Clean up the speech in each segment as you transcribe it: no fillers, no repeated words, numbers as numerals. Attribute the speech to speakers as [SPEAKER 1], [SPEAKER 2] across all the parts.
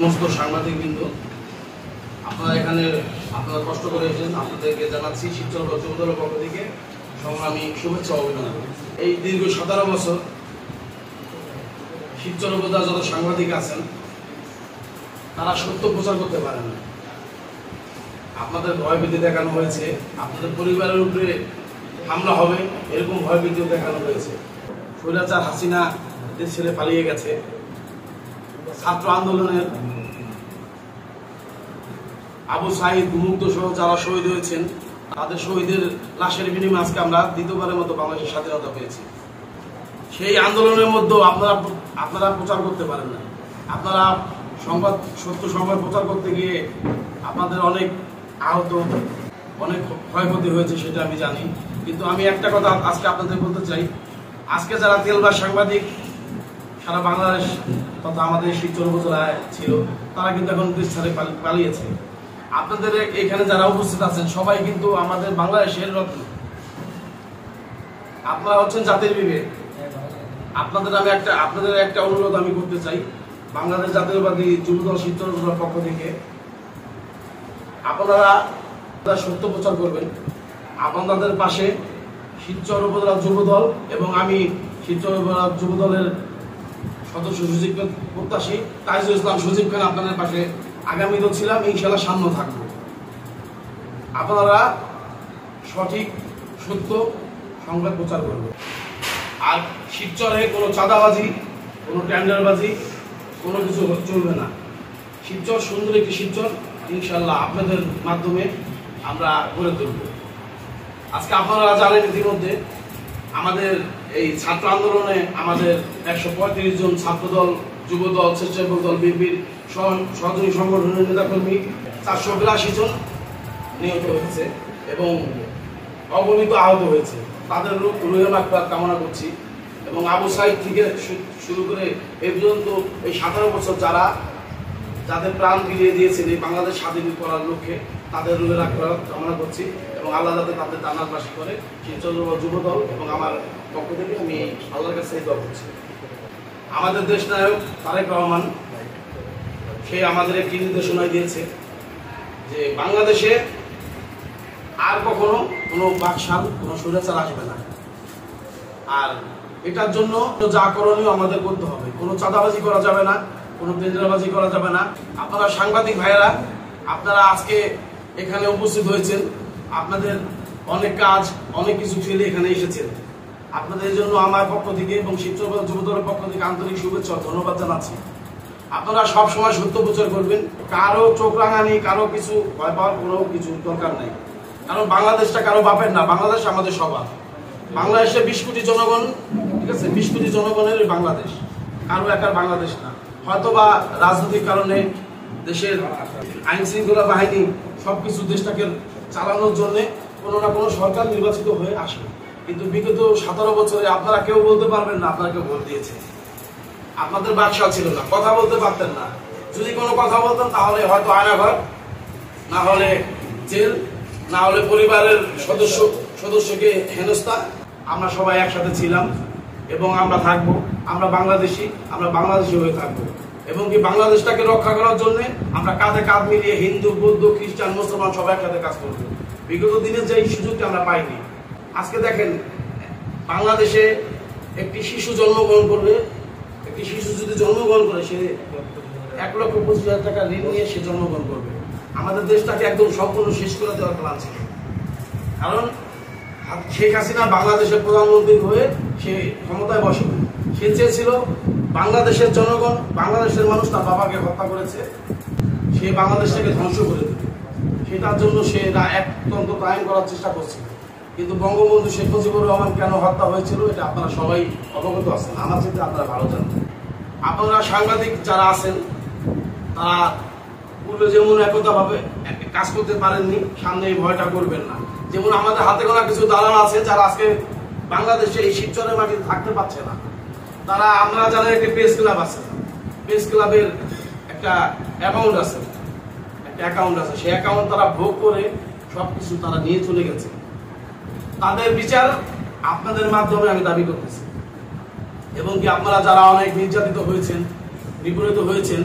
[SPEAKER 1] সমস্ত সাংবাদিকবৃন্দ, আপনারা এখানে আপনারা কষ্ট করে এসেছেন, আপনাদেরকে জানাচ্ছি শিবচর যুবদলের পক্ষ থেকে সংগ্রামী শুভেচ্ছা অভিনন্দন। এই দীর্ঘ 17 বছর শিবচর উপজেলার যত সাংবাদিক আছেন তারা সত্য প্রচার করতে পারেন না। আপনাদের ভয়ভীতি দেখানো হয়েছে, আপনাদের পরিবারের উপরে হামলা হবে এরকম ভয়ভীতিও দেখানো হয়েছে। স্বৈরাচার হাসিনা দেশ ছেড়ে পালিয়ে গেছে। ছাত্র আন্দোলনের আবু সাঈদ মুগ্ধ সহ যারা শহীদ হয়েছেন তাদের শহীদের লাশের বিনিময়ে আজকে আমরা দ্বিতীয়বারের মতো বাংলাদেশের স্বাধীনতা পেয়েছি। সেই আন্দোলনের মধ্যেও আপনারা প্রচার করতে পারেন না। আপনারা সত্য সংবাদ প্রচার করতে গিয়ে আপনাদের অনেক আহত, অনেক ক্ষয়ক্ষতি হয়েছে সেটা আমি জানি। কিন্তু আমি একটা কথা আজকে আপনাদের বলতে চাই, আজকে যারা তেলবাজ সাংবাদিক সারা বাংলাদেশ তথা আমাদের শিবচর উপজেলায় ছিল তারা কিন্তু এখন দেশ ছেড়ে পালিয়েছে। আপনাদের এখানে যারা উপস্থিত আছেন সবাই কিন্তু আমাদের বাংলাদেশের রত্ন, আপনারা হচ্ছেন জাতির বিবেক। আপনাদের একটা অনুরোধ আমি করতে চাই, বাংলাদেশ জাতীয়তাবাদী যুবদল শিবচর উপজেলার পক্ষ থেকে আপনারা সত্য প্রচার করবেন। আপনাদের পাশে শিবচর উপজেলা যুবদল এবং আমি শিবচর উপজেলা যুবদলের সদস্য সচিব প্রত্যাশী তাইজুল ইসলাম সজীব খান আপনাদের পাশে আগামীতেও ছিলাম, ইনশাল্লাহ সামনে থাকবো। আপনারা সঠিক সত্য সংবাদ প্রচার করবেন। আর শিবচরে কোনো চাঁদাবাজি, কোনো টেন্ডারবাজি, কোনো কিছু চলবে না। শিবচর সুন্দর একটি শিবচর ইনশাল্লাহ আপনাদের মাধ্যমে আমরা গড়ে তুলব। আজকে আপনারা জানেন ইতিমধ্যে আমাদের এই ছাত্র আন্দোলনে আমাদের 135 জন ছাত্রদল, যুবদল, স্বেচ্ছাসেবক দল, বিএনপির সহযোগী সংগঠনের নেতাকর্মী 482 জন নিহত হয়েছে এবং অগণিত আহত হয়েছে। তাদের রুহের মাগফিরাত কামনা করছি এবং আবু সাঈদ থেকে শুরু করে এই পর্যন্ত এই 17 বছর যাদের প্রাণ ফিরিয়ে দিয়েছেন এই বাংলাদেশ স্বাধীন করার লক্ষ্যে তাদের রুহের মাগফিরাত কামনা করছি এবং আল্লাহ যাতে তাদের জান্নাত বাসী করে। শিবচর যুবদল এবং আমার পক্ষ থেকে আমি আল্লাহর কাছে দোয়া করছি। আমাদের দেশ নায়ক তারেক রহমান সে আমাদের একটি নির্দেশনা দিয়েছে যে বাংলাদেশে আর কখনো কোনো বাকশাল, কোনো স্বৈরাচার আসবে না। আর এটার জন্য যা করণীয় আমাদের করতে হবে। কোনো চাঁদাবাজি করা যাবে না, কোনো টেন্ডারবাজি করা যাবে না। আপনারা সাংবাদিক ভাইয়েরা, আপনারা আজকে এখানে উপস্থিত হয়েছেন, আপনাদের অনেক কাজ, অনেক কিছু ফেলে এখানে এসেছেন। আপনাদের জন্য আমার পক্ষ থেকে এবং শিবচর যুবদলের পক্ষ থেকে আন্তরিক শুভেচ্ছা ধন্যবাদ জানাচ্ছি। আপনারা সব সময় সত্য প্রচার করবেন। কারো চোখ রাঙানি, কারো কিছু ভয় পাওয়ার কোনো কিছু দরকার নেই। কারণ বাংলাদেশটা কারো বাপের না, বাংলাদেশ আমাদের সবার। বাংলাদেশে 20 কোটি জনগণ, ঠিক আছে, 20 কোটি জনগণের বাংলাদেশ, কারো একার বাংলাদেশ না। হয়তোবা রাজনৈতিক কারণে দেশের আইন শৃঙ্খলা বাহিনী সবকিছু দেশটাকে চালানোর জন্য কোনো না কোনো সরকার নির্বাচিত হয়ে আসে। কিন্তু বিগত 17 বছরে আপনারা কেউ বলতে পারবেন না আপনাকে ভোট দিয়েছে। আপনাদের বাকশাল ছিল না, কথা বলতে পারতেন না। যদি কোনো কথা বলতেন তাহলে হয়তো আয়নাঘর, না হলে জেল, না হলে পরিবারের সদস্যকে হেনস্থা। আমরা সবাই একসাথে ছিলাম এবং আমরা থাকবো। আমরা বাংলাদেশি হয়ে থাকবো এবং কি বাংলাদেশটাকে রক্ষা করার জন্য আমরা কাঁধে কাঁধ মিলিয়ে হিন্দু, বৌদ্ধ, খ্রিস্টান, মুসলমান সবাই একসাথে কাজ করবো। বিগত দিনের যে সুযোগটা আমরা পাইনি। আজকে দেখেন, বাংলাদেশে একটি শিশু জন্মগ্রহণ করবে, একটি শিশু যদি জন্মগ্রহণ করে সে 1,25,000 টাকা ঋণ নিয়ে সে জন্মগ্রহণ করবে। আমাদের দেশটাকে একদম সম্পূর্ণ শেষ করে দেওয়ার প্ল্যান ছিল। কারণ শেখ হাসিনা বাংলাদেশের প্রধানমন্ত্রী হয়ে সে ক্ষমতায় বসবে। সে চেয়েছিল বাংলাদেশের জনগণ, বাংলাদেশের মানুষ তার বাবাকে হত্যা করেছে, সে বাংলাদেশটাকে ধ্বংস করে দেবে। সেটার জন্য সে একতন্ত্র কায়েম করার চেষ্টা করছিল। কিন্তু বঙ্গবন্ধু শেখ মুজিবুর রহমান কেন হত্যা হয়েছিল এটা আপনারা সবাই অবগত আছেন, আমার চিন্তা আপনারা ভালো জানেন। আপনারা সাংবাদিক যারা আছেন তারা পূর্বে যেমন একতাভাবে কাজ করতে পারেননি, সামনে এই ভয়টা করবেন না। যেমন আমাদের হাতে গোনা কিছু দালাল আছে যারা আজকে বাংলাদেশে এই শিবচরের মাটিতে থাকতে পারছে না। তারা, আমরা জানেন একটি প্রেস ক্লাব আছে, প্রেস ক্লাবের একটা অ্যাকাউন্ট আছে, সেই অ্যাকাউন্ট তারা ভোগ করে সবকিছু তারা নিয়ে চলে গেছে। তাদের বিচার আপনাদের মাধ্যমে আমি দাবি করতেছি এবং কি আপনারা যারা অনেক নির্যাতিত হয়েছেন, নিপীড়িত হয়েছেন,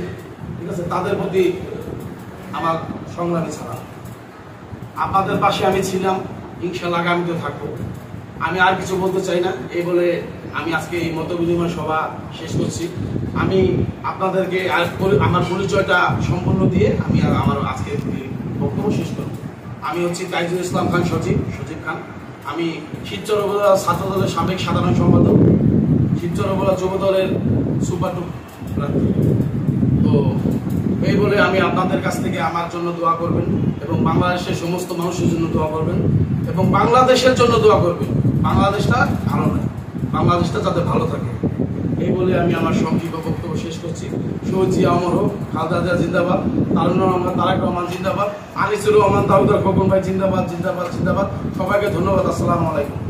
[SPEAKER 1] ঠিক আছে, তাদের প্রতি আমার সংগ্রামী ছাড়া। আপনাদের পাশে আমি ছিলাম, ইনশাআল্লাহ আগামীতে থাকবো। আমি আর কিছু বলতে চাই না, এই বলে আমি আজকে এই মত বিনিময় সভা শেষ করছি। আমি আপনাদেরকে আমার পরিচয়টা সম্পূর্ণ দিয়ে আমি আমার আজকে বক্তব্য শেষ করব। আমি হচ্ছি তাইজুল ইসলাম খান সজীব খান। আমি শিবচর উপজেলা ছাত্র দলের সাবেক সাধারণ সম্পাদক, শিবচর উপজেলা যুব দলের সুপার টু প্রার্থী। তো এই বলে আমি আপনাদের কাছ থেকে আমার জন্য দোয়া করবেন এবং বাংলাদেশের সমস্ত মানুষের জন্য দোয়া করবেন এবং বাংলাদেশের জন্য দোয়া করবেন। বাংলাদেশটা ভালো নয়, বাংলাদেশটা যাতে ভালো থাকে, এই বলে আমি আমার সংক্ষিপ্ত বক্তব্য শেষ করছি। শহীদ জিয়া অমর হোক, খালেদা জিয়া জিন্দাবাদ, তারুণ্যুর রহমান তারেক রহমান জিন্দাবাদ, আনিসুর রহমান দাউদার খোকন ভাই জিন্দাবাদ জিন্দাবাদ জিন্দাবাদ। সবাইকে ধন্যবাদ। আসসালামু আলাইকুম।